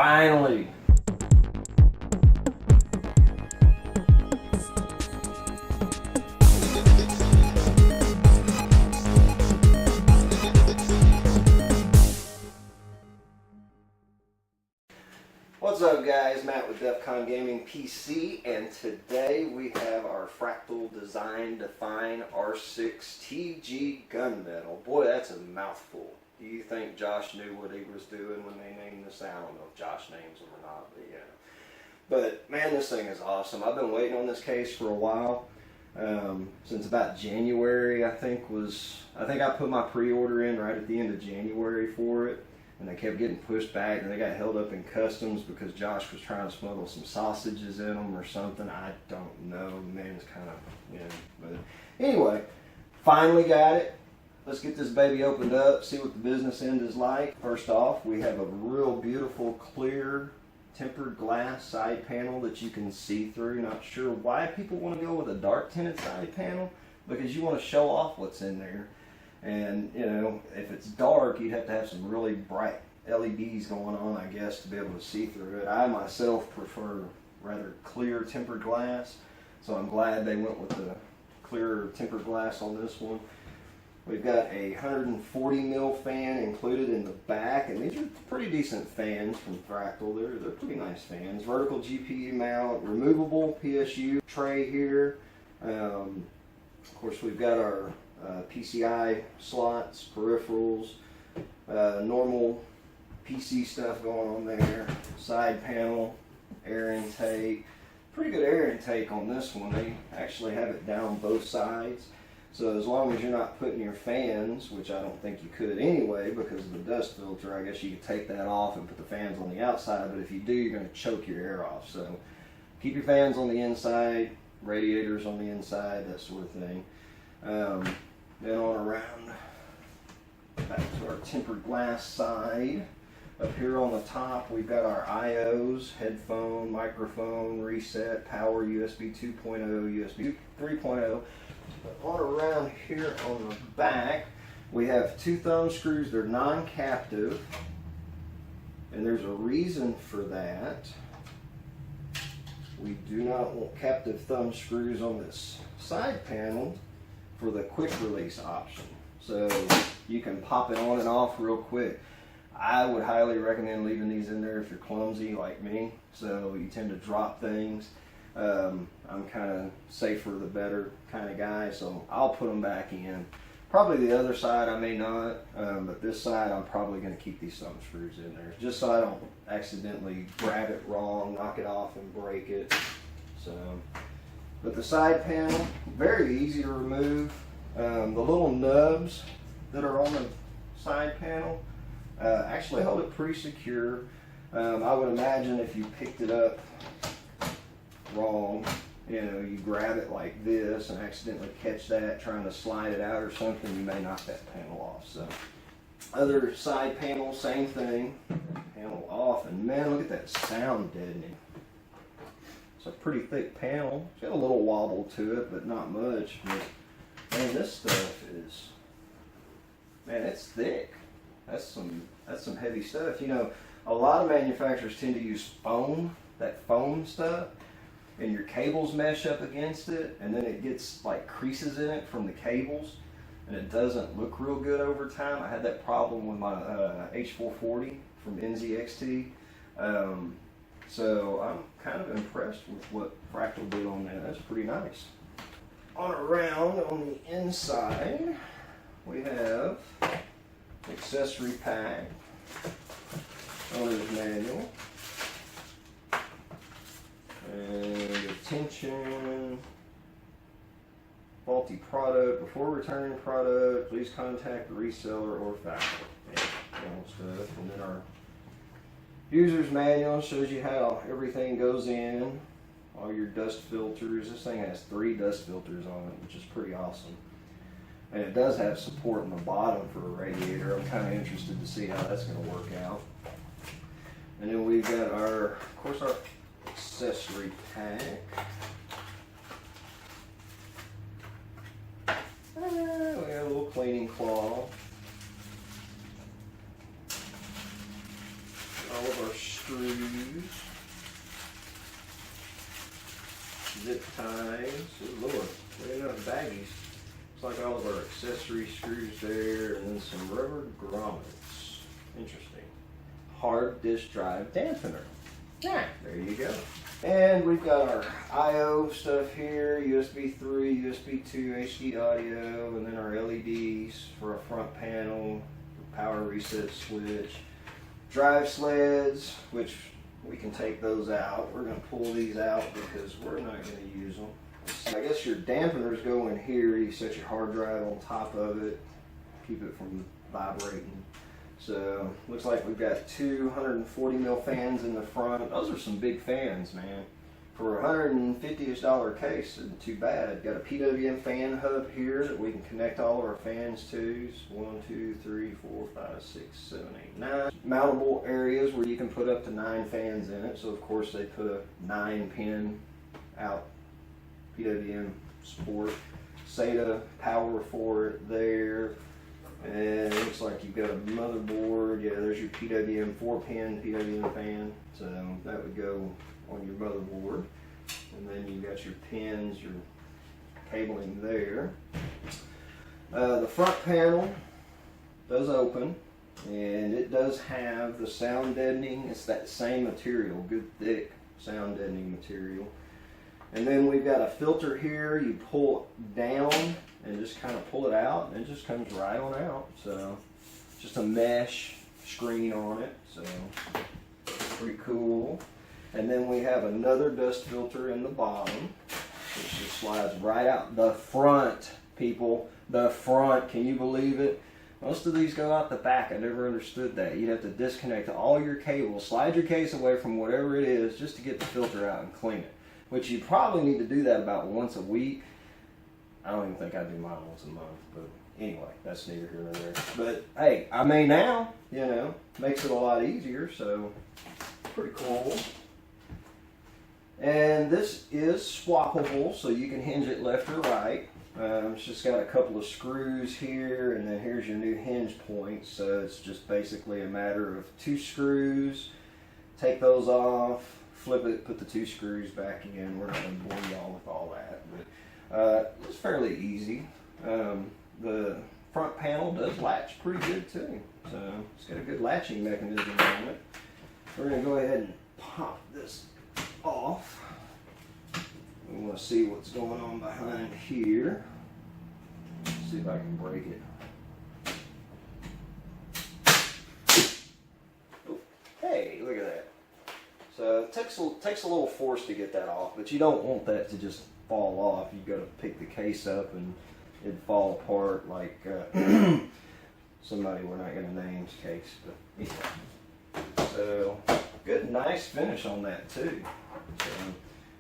Finally! What's up guys, Matt with Defcon Gaming PC, and today we have our Fractal Design Define R6 TG Gunmetal. Boy, that's a mouthful. Do you think Josh knew what he was doing when they named this? I don't know if Josh names them or not, but yeah. But man, this thing is awesome. I've been waiting on this case for a while. Since about January, I think I put my pre-order in right at the end of January for it. And they kept getting pushed back, and they got held up in customs because Josh was trying to smuggle some sausages in them or something. I don't know. The man's kind of, you know. But anyway, finally got it. Let's get this baby opened up, see what the business end is like. First off, we have a real beautiful, clear, tempered glass side panel that you can see through. Not sure why people want to go with a dark tinted side panel, because you want to show off what's in there. And, you know, if it's dark, you'd have to have some really bright LEDs going on, I guess, to be able to see through it. I myself prefer rather clear tempered glass, so I'm glad they went with the clear tempered glass on this one. We've got a 140 mil fan included in the back, and these are pretty decent fans from Fractal. They're pretty nice fans. Vertical GPU mount, removable PSU tray here. Of course, we've got our PCI slots, peripherals, normal PC stuff going on there, side panel, air intake. Pretty good air intake on this one. They actually have it down both sides. So as long as you're not putting your fans, which I don't think you could anyway because of the dust filter, I guess you could take that off and put the fans on the outside, but if you do, you're going to choke your air off. So keep your fans on the inside, radiators on the inside, that sort of thing. Then on around back to our tempered glass side. Up here on the top, we've got our IOs, headphone, microphone, reset, power, USB 2.0, USB 3.0. But on around here on the back, we have two thumb screws. They're non-captive, and there's a reason for that. We do not want captive thumb screws on this side panel for the quick release option. So you can pop it on and off real quick. I would highly recommend leaving these in there if you're clumsy like me, so you tend to drop things. I'm kind of safer the better kind of guy, so I'll put them back in. Probably the other side I may not, but this side I'm probably going to keep these thumb screws in there just so I don't accidentally grab it wrong, knock it off and break it. So, but the side panel, very easy to remove. The little nubs that are on the side panel actually hold it pretty secure. I would imagine if you picked it up wrong, you know, you grab it like this and accidentally catch that trying to slide it out or something, you may knock that panel off. So other side panel, same thing, panel off, and man, look at that sound deadening. It's a pretty thick panel. It's got a little wobble to it, but not much. But man, this stuff is, man, it's thick. That's some heavy stuff. You know, a lot of manufacturers tend to use foam, that foam stuff, and your cables mesh up against it, and then it gets like creases in it from the cables, and it doesn't look real good over time. I had that problem with my H440 from NZXT. So I'm kind of impressed with what Fractal did on that. That's pretty nice. On around on the inside, we have accessory pack, owner's manual, and attention, faulty product, before returning product, please contact the reseller or factory. Yeah, stuff. And then our user's manual shows you how everything goes in, all your dust filters. This thing has 3 dust filters on it, which is pretty awesome. And it does have support in the bottom for a radiator. I'm kind of interested to see how that's going to work out. And then we've got our, of course, our accessory pack. We got a little cleaning cloth. All of our screws zip ties. Good Lord, we got enough baggies. Looks like all of our accessory screws there, and then some rubber grommets. Interesting. Hard disk drive dampener. Yeah, there you go. And we've got our I/O stuff here, USB 3, USB 2, HD audio, and then our LEDs for our front panel, power reset switch, drive sleds, which we can take those out. We're going to pull these out because we're not going to use them. I guess your dampeners go in here. You set your hard drive on top of it, keep it from vibrating. So looks like we've got 240 mil fans in the front. Those are some big fans, man. For a $150-ish case, isn't too bad. Got a PWM fan hub here that we can connect all of our fans to. 1, 2, 3, 4, 5, 6, 7, 8, 9. Mountable areas where you can put up to 9 fans in it. So of course they put a 9-pin out PWM support. SATA power for it there. And it looks like you've got a motherboard. Yeah, there's your PWM 4-pin PWM fan. So that would go on your motherboard. And then you've got your pins, your cabling there. The front panel does open, and it does have the sound deadening. It's that same material, good thick sound deadening material. And then we've got a filter here. You pull down and just kind of pull it out, and it just comes right on out. So just a mesh screen on it, so pretty cool. And then we have another dust filter in the bottom, which just slides right out the front, people. The front, can you believe it? Most of these go out the back. I never understood that. You'd have to disconnect all your cables, slide your case away from whatever it is just to get the filter out and clean it, which you probably need to do that about once a week. I don't even think I do mine once a month, but anyway, that's neither here nor there. But hey, I may now, you know, makes it a lot easier, so pretty cool. And this is swappable, so you can hinge it left or right. It's just got a couple of screws here, and then here's your new hinge points. So it's just basically a matter of 2 screws. Take those off, flip it, put the 2 screws back in. We're not going to bore y'all with all that, but it's fairly easy. The front panel does latch pretty good too, so it's got a good latching mechanism on it. We're going to go ahead and pop this off. We want to see what's going on behind here. Let's see if I can break it. Oh, hey, look at that. So it takes a little force to get that off, but you don't want that to just fall off. You've got to pick the case up and it'd fall apart like somebody we're not going to name's case. But yeah. So good, nice finish on that too. So,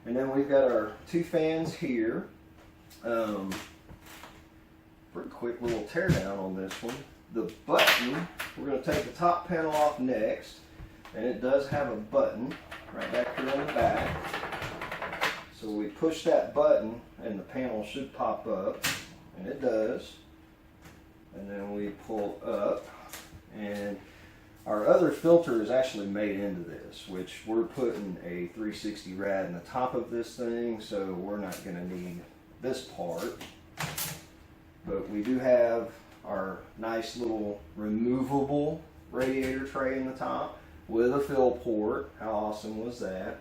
and then we've got our 2 fans here. Pretty quick little teardown on this one. The button, we're going to take the top panel off next, and it does have a button right back here on the back. So we push that button and the panel should pop up, and it does. And then we pull up, and our other filter is actually made into this, which we're putting a 360 rad in the top of this thing, so we're not going to need this part. But we do have our nice little removable radiator tray in the top with a fill port. How awesome was that?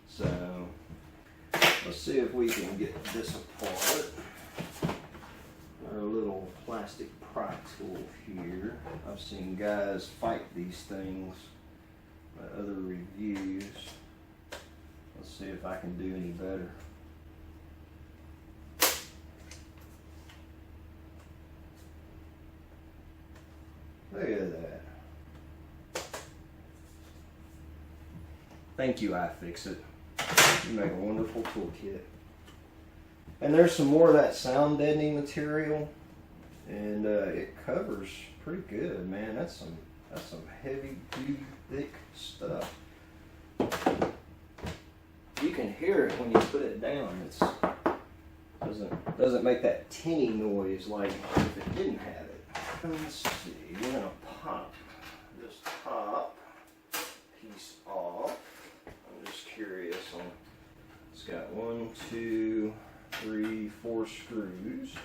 So let's see if we can get this apart. Our little plastic pry tool here. I've seen guys fight these things by other reviews. Let's see if I can do any better. Look at that. Thank you, iFixit. You make a wonderful toolkit. And there's some more of that sound deadening material, and it covers pretty good, man. That's some heavy duty thick stuff. You can hear it when you put it down. It's doesn't make that tinny noise like if it didn't have it. Let's see. We're gonna pop this top piece off. I'm just curious on. It's got 1, 2, 3, 4 screws. So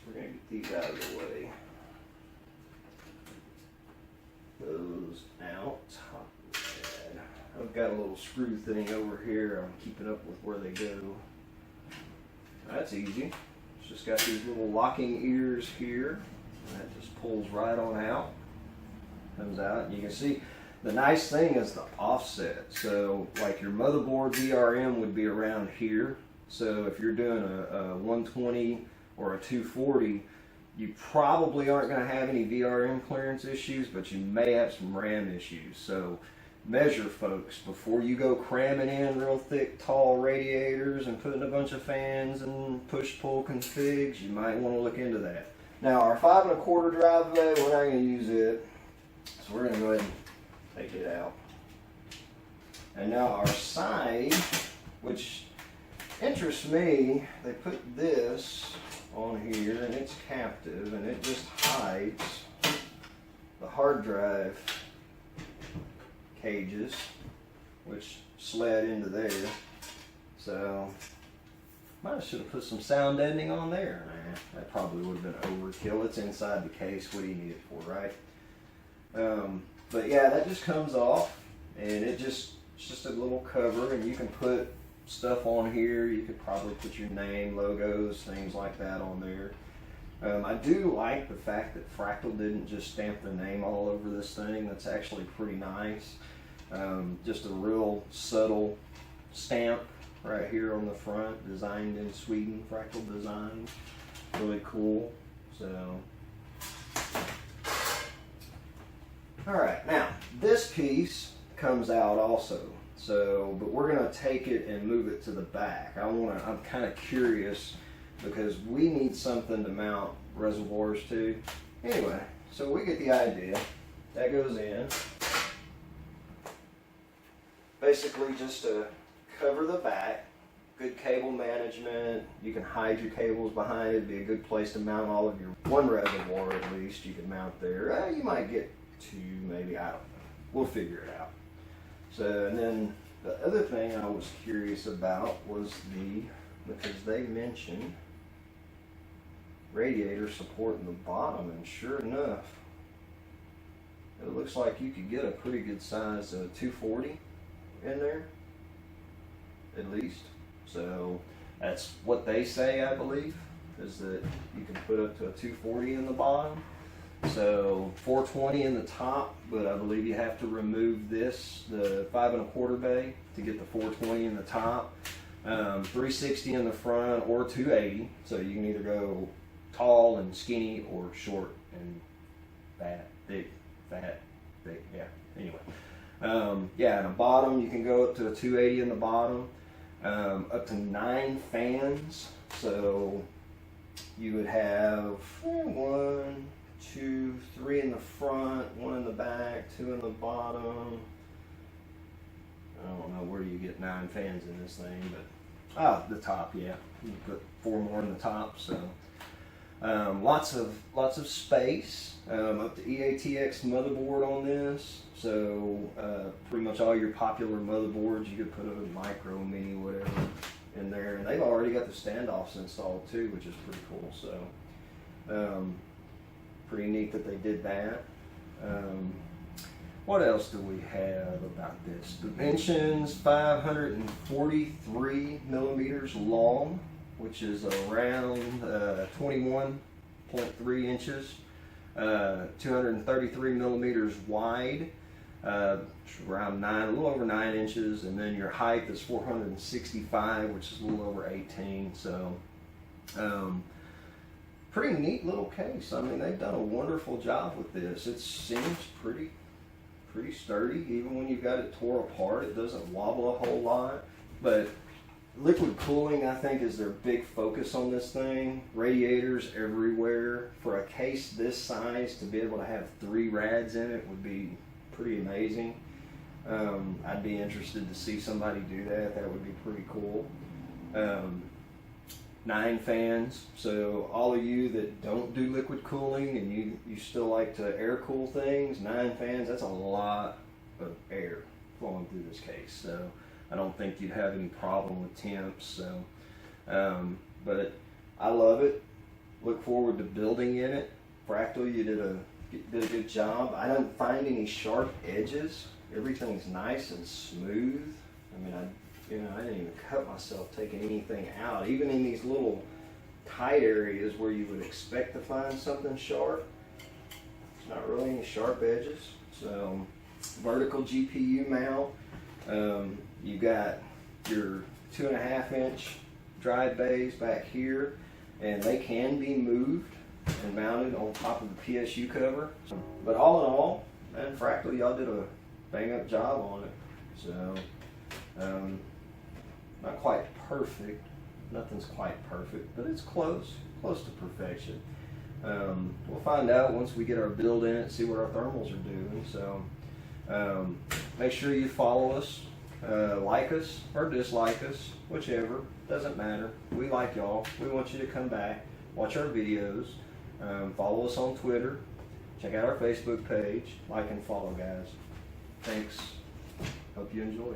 we're going to get these out of the way. Those out. I've got a little screw thing over here. I'm keeping up with where they go. That's easy. It's just got these little locking ears here. That just pulls right on out. Comes out, and you can see the nice thing is the offset. So like your motherboard VRM would be around here. So if you're doing a 120 or a 240, you probably aren't going to have any VRM clearance issues, but you may have some RAM issues. So measure, folks, before you go cramming in real thick, tall radiators and putting a bunch of fans and push-pull configs. You might want to look into that. Now our 5 1/4 drive bay, we're not going to use it, so we're going to go ahead and take it out. And now our side, which interests me, they put this on here and it's captive and it just hides the hard drive cages, which slid into there. So might should have put some sound deadening on there. Nah, that probably would have been overkill. It's inside the case. What do you need it for, right? But yeah, that just comes off, and it's just a little cover, and you can put stuff on here. You could probably put your name, logos, things like that on there. I do like the fact that Fractal didn't just stamp their name all over this thing. That's actually pretty nice. Just a real subtle stamp right here on the front, designed in Sweden, Fractal design. Really cool. So, alright, now this piece comes out also. So, but we're going to take it and move it to the back. I'm kind of curious because we need something to mount reservoirs to. Anyway, so we get the idea. That goes in. Basically just to cover the back. Good cable management. You can hide your cables behind it. It'd be a good place to mount all of your one reservoir at least. You can mount there. You might get 2, maybe, I don't know. We'll figure it out. So, and then the other thing I was curious about was because they mentioned radiator support in the bottom, and sure enough, it looks like you could get a pretty good size 240 in there, at least. So that's what they say, I believe, is that you can put up to a 240 in the bottom. So 420 in the top, but I believe you have to remove this, the 5 1/4 bay, to get the 420 in the top. 360 in the front, or 280. So you can either go tall and skinny, or short and fat, thick, yeah. Anyway, yeah, and the bottom you can go up to a 280 in the bottom, up to 9 fans. So you would have 1, 2, 3 in the front, 1 in the back, 2 in the bottom. I don't know where you get 9 fans in this thing, but the top, yeah. You can put 4 more in the top. So lots of space. Up to EATX motherboard on this. So pretty much all your popular motherboards, you could put a micro, mini, whatever in there, and they've already got the standoffs installed too, which is pretty cool. So pretty neat that they did that. What else do we have about this? Dimensions: 543 millimeters long, which is around 21.3 inches. 233 millimeters wide, around a little over 9 inches, and then your height is 465, which is a little over 18. So pretty neat little case. I mean, they've done a wonderful job with this. It seems pretty sturdy. Even when you've got it tore apart, it doesn't wobble a whole lot. But liquid cooling, I think, is their big focus on this thing. Radiators everywhere. For a case this size, to be able to have 3 rads in it would be pretty amazing. I'd be interested to see somebody do that. That would be pretty cool. 9 fans. So all of you that don't do liquid cooling and you still like to air cool things, 9 fans, that's a lot of air flowing through this case. So I don't think you'd have any problem with temps. So, but I love it. Look forward to building in it. Fractal, you did a good job. I don't find any sharp edges. Everything's nice and smooth. I mean, I didn't even cut myself taking anything out. Even in these little tight areas where you would expect to find something sharp, there's not really any sharp edges. So, vertical GPU mount. You got your 2.5 inch drive bays back here, and they can be moved and mounted on top of the PSU cover. But all in all, man, Fractal, y'all did a bang up job on it. So, not quite perfect. Nothing's quite perfect, but it's close to perfection. We'll find out once we get our build in it, see what our thermals are doing. So, make sure you follow us, like us or dislike us, whichever, doesn't matter. We like y'all. We want you to come back, watch our videos, follow us on Twitter, check out our Facebook page, like and follow, guys. Thanks. Hope you enjoy.